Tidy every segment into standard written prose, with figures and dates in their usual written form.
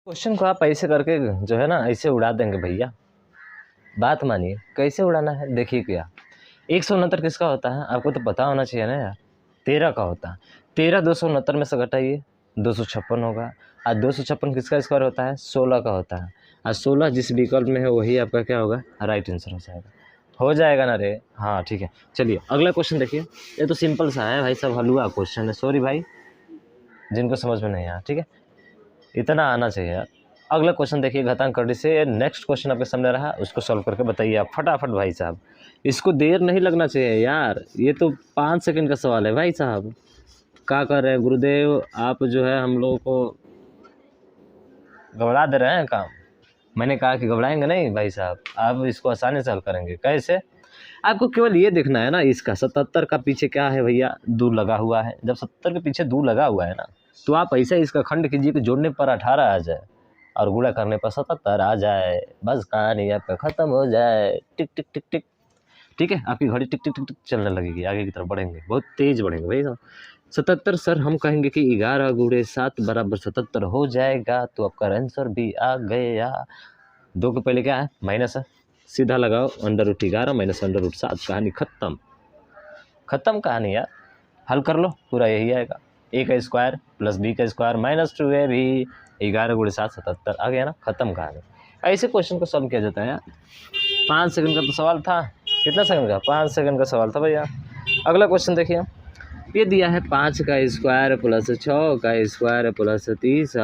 Question को आप ऐसे करके जो है ना ऐसे उड़ा देंगे भैया। बात मानिए, कैसे उड़ाना है देखिए। क्या 169 किसका होता है आपको तो पता होना चाहिए ना यार। 13 का होता है। 13 269 में से घटाइए 256 होगा। आज 256 किसका स्क्वायर होता है 16 का होता है। आज 16 जिस विकल्प में है वही आपका क्या होगा राइट आंसर हो जाएगा। हो जाएगा ना रे। हाँ ठीक है, चलिए अगला क्वेश्चन देखिए। ये तो सिंपल सा है भाई, सब हलवा क्वेश्चन है। सॉरी भाई जिनको समझ में नहीं आया, ठीक है इतना आना चाहिए यार। अगला क्वेश्चन देखिए घातांक करने से। नेक्स्ट क्वेश्चन आपके सामने रहा, उसको सॉल्व करके बताइए आप फटाफट भाई साहब। इसको देर नहीं लगना चाहिए यार, ये तो 5 सेकंड का सवाल है भाई साहब। क्या कर रहे हैं गुरुदेव आप, जो है हम लोगों को घबरा दे रहे हैं काम। मैंने कहा कि घबराएंगे नहीं भाई साहब, आप इसको आसानी से हल करेंगे। कैसे? आपको केवल ये देखना है ना, इसका 77 का पीछे क्या है भैया, दूर लगा हुआ है। जब 70 के पीछे दूर लगा हुआ है ना, तो आप ऐसे इसका खंड कीजिए कि जोड़ने पर 18 आ जाए और गुणा करने पर 77 आ जाए। बस कहानी आपका खत्म हो जाए। टिक टिक टिक टिक। ठीक है, आपकी घड़ी टिक टिक टिक टिक चलने लगेगी, आगे की तरफ बढ़ेंगे, बहुत तेज बढ़ेंगे भाई साहब। 77 सर हम कहेंगे कि 11 गुणे 7 बराबर 77 हो जाएगा, तो आपका आंसर भी आ गया। 2 के पहले क्या है माइनस है, सीधा लगाओ √11 माइनस √7, कहानी खत्म। खत्म कहानी यार, हल कर लो पूरा यही आएगा। a का स्क्वायर प्लस b का स्क्वायर माइनस 2a भी 11 गुणे 7 77 आ गया ना, खत्म कहानी। ऐसे क्वेश्चन को सॉल्व किया जाता है यार। 5 सेकंड का तो सवाल था, कितना सेकंड का 5 सेकंड का सवाल था भैया। अगला क्वेश्चन देखिए, ये दिया है 5 का स्क्वायर प्लस 6 का स्क्वायर प्लस 30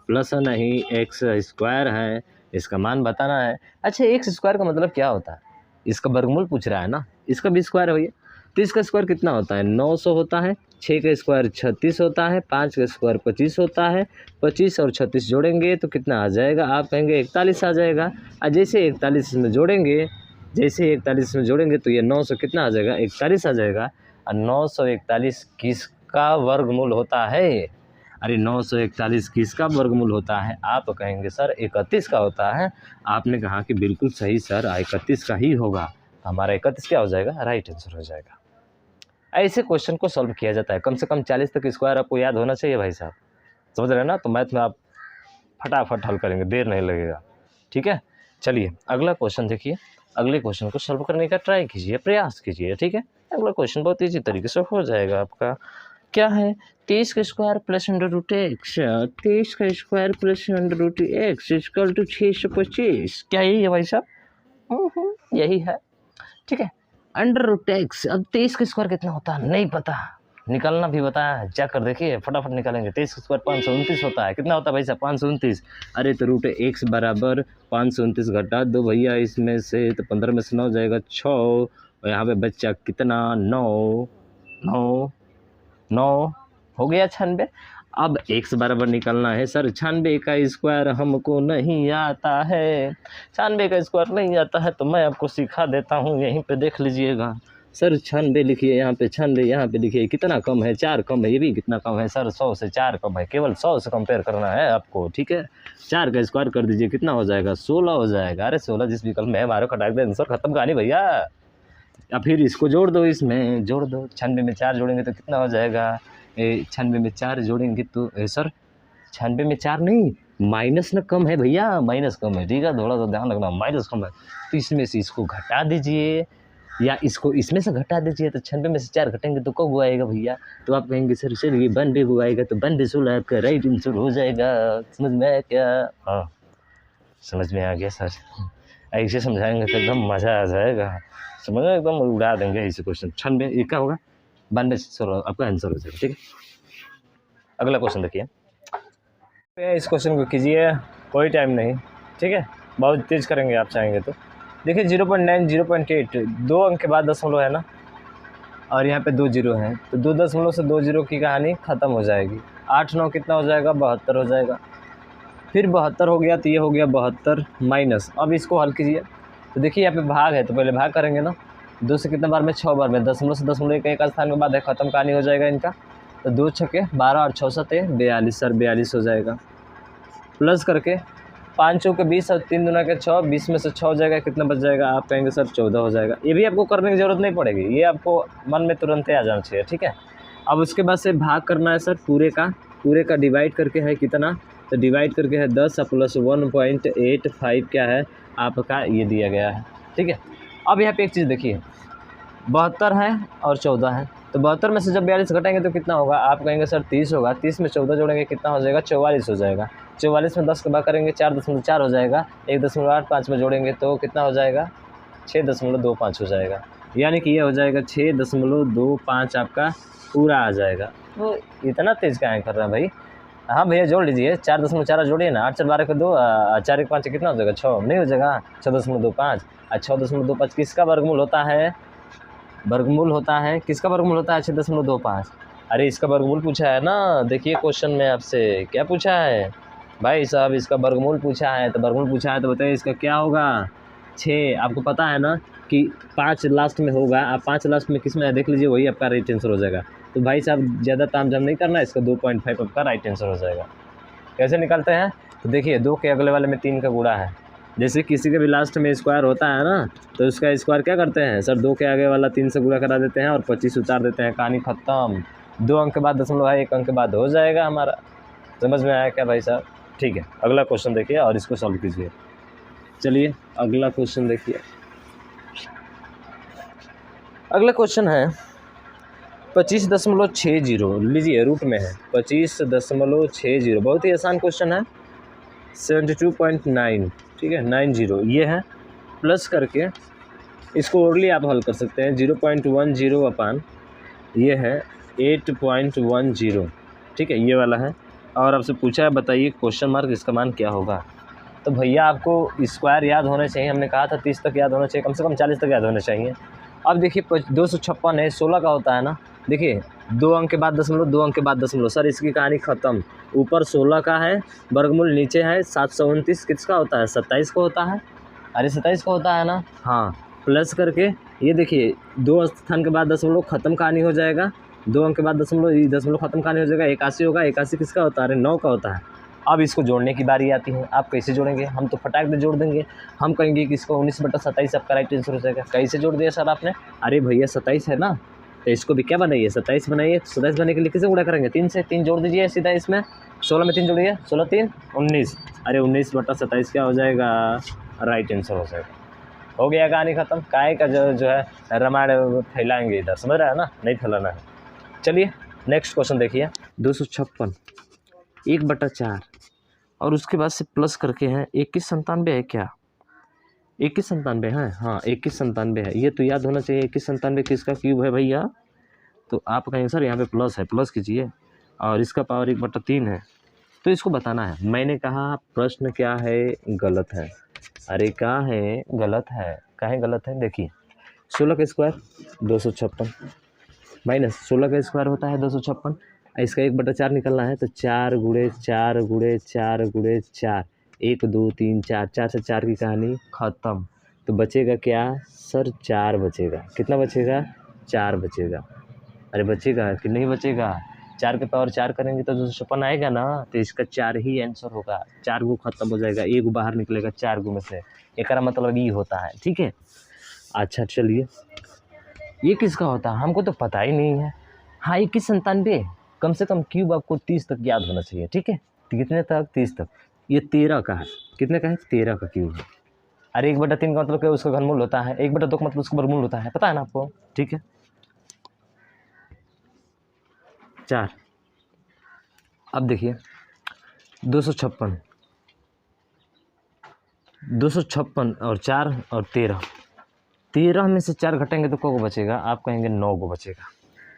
प्लस नहीं एक्स स्क्वायर है, इसका मान बताना है। अच्छा एक्स स्क्वायर का मतलब क्या होता है, इसका वर्गमूल पूछ रहा है ना, इसका भी स्क्वायर है भैया। तो इसका स्क्वायर कितना होता है 900 होता है। 6 का स्क्वायर 36 होता है। 5 का स्क्वायर 25 होता है। 25 और 36 जोड़ेंगे तो कितना आ जाएगा, आप कहेंगे 41 आ जाएगा। और जैसे 41 में जोड़ेंगे, तो ये 900 कितना आ जाएगा 41 आ जाएगा। और 941 किसका वर्गमूल होता है? अरे 941 किसका वर्गमूल होता है? आप कहेंगे सर 31 का होता है। आपने कहा कि बिल्कुल सही सर 31 का ही होगा, हमारा 31 क्या हो जाएगा राइट आंसर हो जाएगा। ऐसे क्वेश्चन को सॉल्व किया जाता है। कम से कम 40 तक स्क्वायर आपको याद होना चाहिए भाई साहब, समझ रहे हैं ना। तो मैथ में आप फटाफट हल करेंगे, देर नहीं लगेगा। ठीक है, चलिए अगला क्वेश्चन देखिए। अगले क्वेश्चन को सॉल्व करने का ट्राई कीजिए, प्रयास कीजिए। ठीक है, अगला क्वेश्चन बहुत ईजी तरीके से हो जाएगा आपका। क्या है 23 का स्क्वायर प्लस √x, 23 का square plus √x equal to 625। क्या यही है भाई साहब? यही है। ठीक है, √x। अब 23 का स्क्वायर कितना होता है नहीं पता, निकालना भी बताया है, जा कर देखिए फटाफट निकालेंगे। 23 का स्क्वायर 529 होता है। कितना होता है भाई साहब 529। अरे तो √x बराबर 529 घटा दो भैया इसमें से, तो 15 में से 9 जाएगा 6, और यहाँ पे बच्चा कितना 9 हो गया 96। अब x बराबर निकालना है सर 96 का स्क्वायर हमको नहीं आता है। 96 का स्क्वायर नहीं आता है तो मैं आपको सिखा देता हूँ, यहीं पे देख लीजिएगा सर। 96 लिखिए यहाँ पे, 96 यहाँ पे लिखिए। कितना कम है 4 कम है, ये भी कितना कम है सर 100 से 4 कम है, केवल 100 से कंपेयर करना है आपको। ठीक है, 4 का स्क्वायर कर दीजिए, कितना हो जाएगा 16 हो जाएगा। अरे 16 जिस विकल्प में है हमारे खटाक दे आंसर खत्म कहानी भैया। अब फिर इसको जोड़ दो, इसमें जोड़ दो। 96 में 4 जोड़ेंगे तो कितना हो जाएगा, 96 में 4 जोड़ेंगे तो सर 96 में 4 नहीं, माइनस ना कम है भैया, माइनस कम है। ठीक है, थोड़ा सा ध्यान रखना, माइनस कम है। तो इसमें से इसको घटा दीजिए या इसको इसमें से घटा दीजिए, तो 96 में से 4 घटेंगे तो कब आएगा भैया? तो आप कहेंगे सर चलिए 92 आएगा, तो 92 16 आपका राइट आंसर हो जाएगा। समझ में आया क्या? हाँ समझ में आ गया सर, ऐसे समझाएंगे तो एकदम मज़ा आ जाएगा, समझ में एकदम उड़ा देंगे ऐसे क्वेश्चन। 96 ये क्या होगा 92 16 आपका आंसर हो जाएगा। ठीक है, अगला क्वेश्चन देखिए। इस क्वेश्चन को कीजिए, कोई टाइम नहीं। ठीक है, बहुत तेज करेंगे आप चाहेंगे तो। देखिए 0.9 0.8 2 अंक के बाद दशमलव है ना, और यहाँ पे 2 जीरो हैं, तो 2 दशमलव से 2 जीरो की कहानी ख़त्म हो जाएगी। 8 9 कितना हो जाएगा 72 हो जाएगा। फिर 72 हो गया तो ये हो गया 72 माइनस। अब इसको हल कीजिए, तो देखिए यहाँ पे भाग है तो पहले भाग करेंगे ना। 2 से कितने बार में 6 बार में, दशमलव से दशमलव एक स्थान में बाद है, ख़त्म कहानी हो जाएगा इनका। तो 2 छक्के 12 और 6 सत्ते 42 सर 42 हो जाएगा। प्लस करके 5 चौके 20 और 3 दूना के 6, 20 में से 6 हो जाएगा, कितना बच जाएगा आप कहेंगे सर 14 हो जाएगा। ये भी आपको करने की ज़रूरत नहीं पड़ेगी, ये आपको मन में तुरंत ही आ जाना चाहिए। ठीक है, अब उसके बाद से भाग करना है सर पूरे का डिवाइड करके है कितना तो डिवाइड करके है 10 प्लस 1.85 क्या है आपका, ये दिया गया है। ठीक है, अब यहाँ पे एक चीज़ देखिए, 72 है और 14 है, तो 72 में से जब 42 घटाएंगे तो कितना होगा, आप कहेंगे सर 30 होगा, 30 में 14 जोड़ेंगे कितना हो जाएगा, 44 हो जाएगा। 44 में 10 का भाग करेंगे 4.4 हो जाएगा, 1.85 में जोड़ेंगे तो कितना हो जाएगा, 6.25 हो जाएगा। यानी कि ये हो जाएगा 6.25 आपका पूरा आ जाएगा। तो इतना तेज़ क्या कर रहा है भाई। हाँ भैया जोड़ लीजिए, 4.4 जोड़िए ना, 8 4 12 को 2, 4 1 5 कितना हो जाएगा, 6 नहीं हो जाएगा, 6.25। 6.25 किसका वर्गमूल होता है, वर्गमूल होता है किसका वर्गमूल होता है, 6.25। अरे इसका वर्गमूल पूछा है ना, देखिए क्वेश्चन में आपसे क्या पूछा है भाई साहब, इसका वर्गमूल पूछा है, तो वर्गमूल पूछा है तो बताइए इसका क्या होगा, 6। आपको पता है ना कि 5 लास्ट में होगा, आप 5 लास्ट में किस में देख लीजिए, वही आपका राइट आंसर हो जाएगा। तो भाई साहब ज़्यादा तामझाम नहीं करना, इसका 2.5 आपका राइट आंसर हो जाएगा। कैसे निकालते हैं, तो देखिए 2 के अगले वाले में 3 का गुणा है, जैसे किसी के भी लास्ट में स्क्वायर होता है ना, तो उसका स्क्वायर क्या करते हैं सर, 2 के आगे वाला 3 से गुणा करा देते हैं और 25 उतार देते हैं, कहानी खत्म। 2 अंक के बाद दशमलव है, 1 अंक के बाद हो जाएगा हमारा। समझ में आया क्या भाई साहब। ठीक है, अगला क्वेश्चन देखिए और इसको सॉल्व कीजिए। चलिए अगला क्वेश्चन देखिए, अगला क्वेश्चन है 25.60, लीजिए रूट में है 25.60, बहुत ही आसान क्वेश्चन है। 72.9, ठीक है 90 ये है, प्लस करके इसको ओरली आप हल कर सकते हैं, 0.10 अपान ये है 8.10, ठीक है ये वाला है। और आपसे पूछा है बताइए क्वेश्चन मार्क इसका मान क्या होगा। तो भैया आपको स्क्वायर याद होने चाहिए, हमने कहा था 30 तक याद होना चाहिए, कम से कम 40 तक याद होना चाहिए। अब देखिए 256 है, 16 का होता है ना, देखिए 2 अंक के बाद दशमलव, 2 अंक के बाद दशमलव, सर इसकी कहानी ख़त्म। ऊपर 16 का है वर्गमूल, नीचे है 729, किसका होता है, 27 का होता है। अरे 27 का होता है ना, हाँ। प्लस करके ये देखिए 2 स्थान के बाद दशमलव, ख़त्म कहानी हो जाएगा, 2 अंक के बाद दशमलव, ये दशमलव ख़त्म कहानी हो जाएगा, 81 होगा, 81 किसका होता है, अरे 9 का होता है। अब इसको जोड़ने की बारी आती है, आप कैसे जोड़ेंगे, हम तो फटाक से जोड़ देंगे, हम कहेंगे कि इसको 19/27 आपका राइट आंसर हो जाएगा। कैसे जोड़ दिया सर आपने, अरे भैया 27 है ना, तो इसको भी क्या बनाइए, 27 बनाइए। 27 बनाने के लिए किसे गुणा करेंगे, 3 से, 3 जोड़ दीजिए सीधा इसमें, 16 में 3 जोड़िए, 16 3 19, अरे 19/27 क्या हो जाएगा, राइट आंसर हो जाएगा। हो गया कहानी ख़त्म। काय का जो है रामायण फैलाएंगे इधर, समझ रहा है ना, नहीं फैलाना है। चलिए नेक्स्ट क्वेश्चन देखिए, 256 1/4 और उसके बाद से प्लस करके है 2197 है क्या, 2197 है, हाँ 2197 है, ये तो याद होना चाहिए। 2197 किसका क्यूब है भैया, तो आप कहेंगे सर यहाँ पे प्लस है, प्लस कीजिए, और इसका पावर 1/3 है, तो इसको बताना है। मैंने कहा प्रश्न क्या है, गलत है। अरे क्या है, गलत है, काहे गलत है, देखिए 16 का स्क्वायर 256 माइनस 16 का स्क्वायर होता है 256, इसका 1/4 निकलना है, तो 4 गुणे 4 गुणे 4 गुणे 4, 1 2 3 4, 4 से 4 की कहानी ख़त्म। तो बचेगा क्या सर, 4 बचेगा, कितना बचेगा, 4 बचेगा। अरे बचेगा कि नहीं बचेगा, 4 के पावर 4 करेंगे तो 256 आएगा ना, तो इसका 4 ही आंसर होगा। 4 गो खत्म हो जाएगा, 1 गो बाहर निकलेगा 4 गो में से, एक मतलब ये होता है, ठीक है। अच्छा चलिए, ये किसका होता है, हमको तो पता ही नहीं है। हाँ 2197, कम से कम क्यूब आपको 30 तक याद होना चाहिए, ठीक है। कितने तक, 30 तक। ये 13 का है, कितने का है, 13 का क्यूब है। अरे 1/3 का मतलब क्या, उसका घनमूल होता है, 1/2 का मतलब उसका वर्गमूल होता है, पता है ना आपको, ठीक है। 4, अब देखिए 256 और 4 और 13 में से 4 घटेंगे तो को बचेगा, आप कहेंगे 9 गो बचेगा,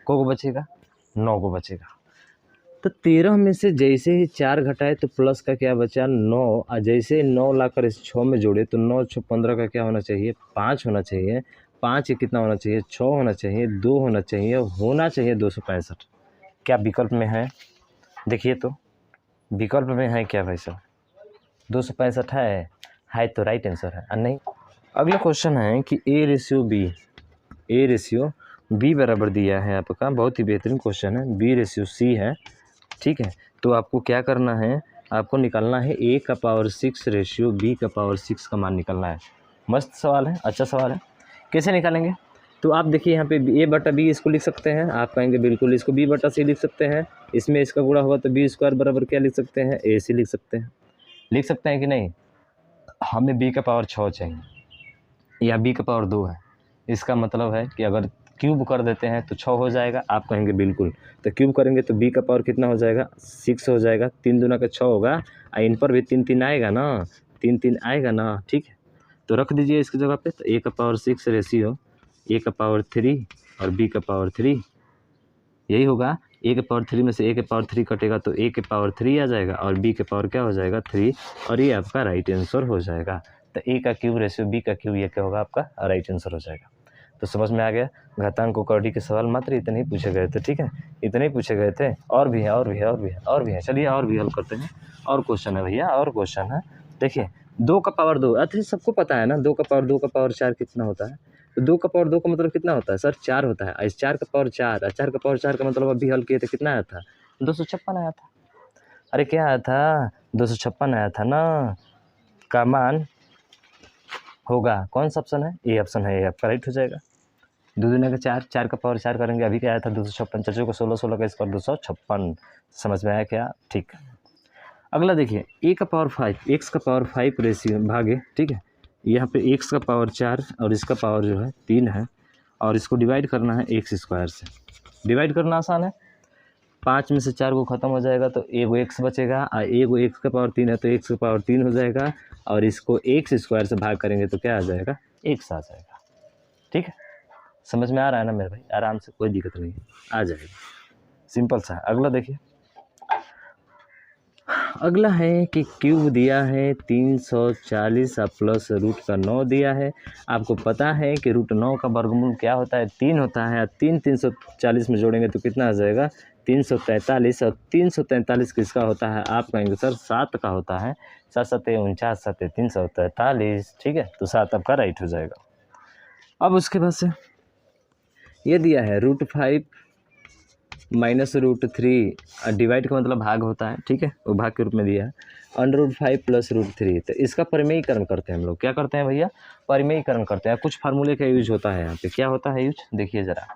को बचेगा, 9 गो बचेगा। तो 13 में से जैसे ही 4 घटाए तो प्लस का क्या बचा, 9, और जैसे 9 लाकर इस 6 में जोड़े तो 9 6 15 का क्या होना चाहिए, 5 होना चाहिए। 5 कितना होना चाहिए, 6 होना चाहिए, 2 होना चाहिए, 265। क्या विकल्प में है, देखिए तो विकल्प में है क्या भाई साहब, 265 है तो राइट आंसर है, नहीं। अगला क्वेश्चन है कि ए रेशियो बी बराबर दिया है आपका, बहुत ही बेहतरीन क्वेश्चन है। बी रेशियो सी है, ठीक है। तो आपको क्या करना है, आपको निकालना है a का पावर 6 रेशियो b का पावर 6 का मान निकालना है। मस्त सवाल है, अच्छा सवाल है। कैसे निकालेंगे, तो आप देखिए यहाँ पे ए बटा बी इसको लिख सकते हैं, आप कहेंगे बिल्कुल इसको बी बटा सी लिख सकते हैं, इसमें इसका गुणा होगा तो बी स्क्वायर बराबर क्या लिख सकते हैं, ए सी लिख सकते हैं कि नहीं। हमें बी का पावर 6 चाहिए या बी का पावर 2 है, इसका मतलब है कि अगर क्यूब कर देते हैं तो 6 हो जाएगा, आप कहेंगे बिल्कुल। तो क्यूब करेंगे तो बी का पावर कितना हो जाएगा, 6 हो जाएगा, 3 दूना का 6 होगा, और इन पर भी 3 3 आएगा ना, 3 3 आएगा ना, ठीक है। तो रख दीजिए इसकी जगह पे, तो ए का पावर 6 रेशियो ए का पावर 3 और बी का पावर 3, यही होगा। ए के पावर 3 में से ए के पावर 3 कटेगा तो ए के पावर 3 आ जाएगा और बी के पावर क्या हो जाएगा 3, और ये आपका राइट आंसर हो जाएगा। तो ए का क्यूब रेशियो बी का क्यूब, ये क्या होगा आपका राइट आंसर हो जाएगा। तो समझ में आ गया। घातांक को कौड़ी के सवाल मात्र इतने ही पूछे गए थे, ठीक है, इतने ही पूछे गए थे। और भी है, चलिए और भी हल करते हैं। और क्वेश्चन है भैया, और क्वेश्चन है। देखिए 2 का पावर 2, अच्छा सबको पता है ना, 2 का पावर 4 कितना होता है। तो 2 का पावर 2 का मतलब कितना होता है सर, 4 होता है। इस 4 का पावर 4, 4 का पावर 4 का मतलब अभी हल किए थे, कितना आया था, 256 आया था। अरे क्या आया था, 256 आया था ना। का मान होगा, कौन सा ऑप्शन है, ए ऑप्शन है, ये आपका राइट हो जाएगा। 2 दूना का 4, 4 का पावर 4 करेंगे, अभी क्या आया था 256, 4 को 16, 16 का स्क्वायर 256। समझ में आया क्या, ठीक। अगला देखिए ए का पावर 5, एक्स का पावर 5 रेशियो भागे, ठीक है। यहाँ पे एक्स का पावर 4 और इसका पावर जो है 3 है, और इसको डिवाइड करना है एक्स स्क्वायर से। डिवाइड करना आसान है, 5 में से 4 को ख़त्म हो जाएगा तो एगो एक्स बचेगा, और एगो एक्स का पावर 3 है तो एक्स का पावर 3 हो जाएगा, और इसको एक्स स्क्वायर से भाग करेंगे तो क्या आ जाएगा, एक्स आ जाएगा, ठीक है। समझ में आ रहा है ना मेरे भाई, आराम से, कोई दिक्कत नहीं है, आ जाएगा, सिंपल सा है। अगला देखिए, अगला है कि क्यूब दिया है 340 और प्लस रूट का 9 दिया है। आपको पता है कि रूट 9 का वर्गमूल क्या होता है, 3 होता है, और 3 340 में जोड़ेंगे तो कितना आ जाएगा 343, और 343 किसका होता है, आप कहेंगे सर 7 का होता है, 7 7 49 7 343, ठीक है। तो 7 आपका राइट हो जाएगा। अब उसके बाद से ये दिया है √5 माइनस √3, डिवाइड का मतलब भाग होता है, ठीक है, वो भाग के रूप में दिया है, √5 प्लस √3। तो इसका परिमेयीकरण करते हैं हम लोग, क्या करते हैं भैया, परिमेयीकरण करते हैं। कुछ फार्मूले का यूज होता है यहाँ पे, क्या होता है यूज, देखिए ज़रा।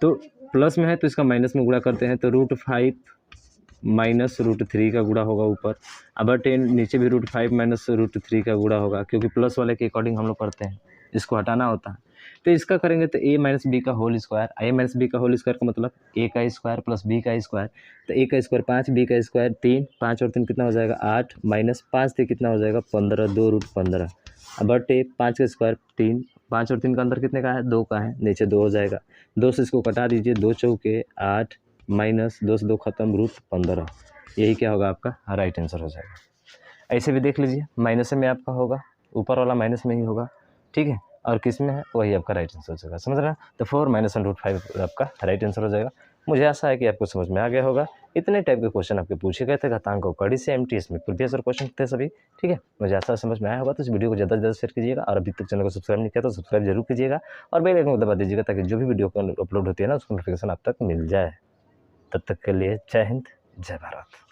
तो प्लस में है तो इसका माइनस में गुणा करते हैं, तो √5 माइनस √3 का गुणा होगा ऊपर, अब 10 नीचे भी √5 माइनस √3 का गुणा होगा, क्योंकि प्लस वाले के अकॉर्डिंग हम लोग करते हैं, इसको हटाना होता है। तो इसका करेंगे तो a माइनस बी का whole square, a minus B का होल स्क्वायर का मतलब a का स्क्वायर प्लस b का स्क्वायर, तो a का स्क्वायर 5, b का स्क्वायर 3, 5 और 3 कितना हो जाएगा 8, माइनस 5 से कितना हो जाएगा 15, 2 √15, अब बटे 5 का स्क्वायर 3, 5 और 3 का अंदर कितने का है 2 का है, नीचे 2 हो जाएगा, 2 से इसको कटा दीजिए, 2 चौके 8, माइनस 2 से 2 खत्म √15, यही क्या होगा आपका राइट आंसर हो जाएगा। ऐसे भी देख लीजिए, माइनस में आपका होगा, ऊपर वाला माइनस में ही होगा, ठीक है, और किस में है वही आपका राइट आंसर हो जाएगा, समझ रहे हैं। तो 4 माइनस 1/5 आपका राइट आंसर हो जाएगा। मुझे आशा है कि आपको समझ में आ गया होगा। इतने टाइप के क्वेश्चन आपके पूछे गए थे घातांक और कड़ी से, एमटीएस में प्रीवियस क्वेश्चन थे सभी, ठीक है। मुझे आशा समझ में आया होगा। तो इस वीडियो को ज़्यादा से ज़्यादा शेयर कीजिएगा, और अभी तक चैनल को सब्सक्राइब नहीं किया तो सब्सक्राइब जरूर कीजिएगा, और बेल आइकन को दबा दीजिएगा ताकि जो भी वीडियो अपलोड होती है ना उसकी नोटिफिकेशन आप तक मिल जाए। तब तक के लिए जय हिंद, जय भारत।